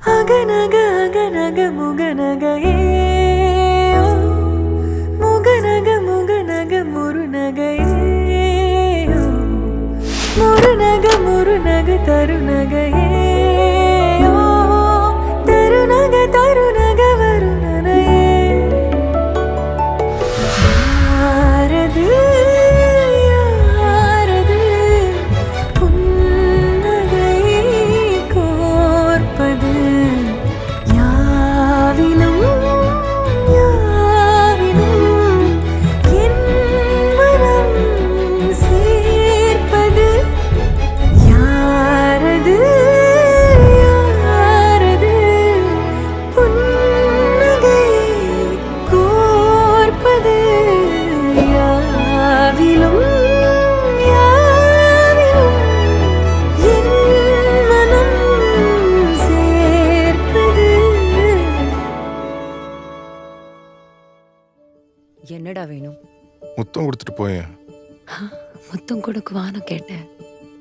அகநக அகநக முகநகையே முகநக முகநக முருநகையே முருநக முருநக தருநகையே தருநக தருநக வருணனையே யாரது யாரது புன்னகை கோர்ப்பது யாவிலும் யாவிலும் என் மனம் சேர்ப்பது யாரது யாரது புன்னகை கோர்ப்பது யாவிலும் யாவிலும் என் மனம் சேர்ப்பது. என்னடா வேணும்? முத்தம் கொடுத்துட்டு போயேன். முத்தம் கொடுக்குவான்னு கேட்டேன்,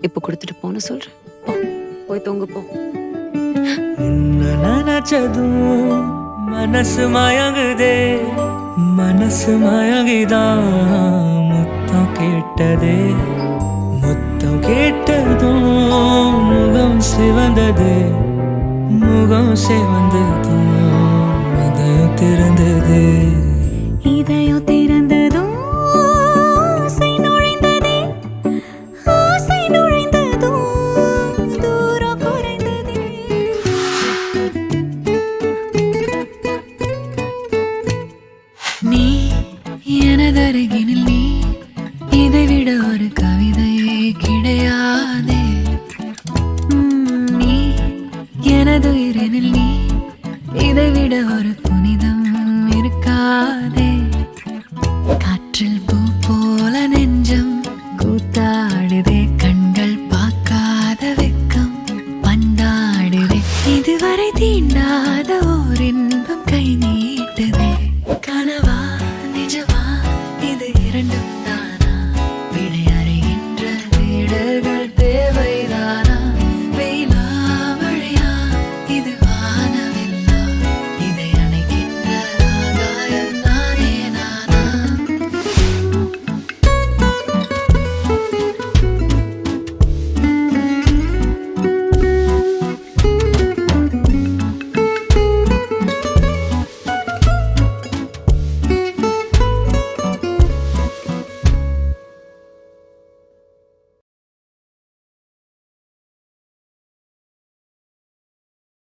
இப்ப கொடுத்துட்டு போன்னு சொல்றேன். போ, போய் தூங்கு போ. உன்னை நினைச்சதும் மனசு மயங்குதே, மனசு மயங்கிதான் முத்தம் கேட்டதே, முத்தம் கேட்டதும் முகம் சிவந்தது, முகம் சிவந்ததும் இதயம் திறந்தது, இதயம் திறந்ததும் ஆசை நுழைந்ததே, ஆசை நுழைந்ததும் தூரம் குறைந்ததே. நீ எனதருகினில் நீ, இதைவிட ஒரு கவிதையே கிடையாதே. நீ எனது உயிரினில் நீ, இதைவிட ஒரு புனிதம் இருக்காதே.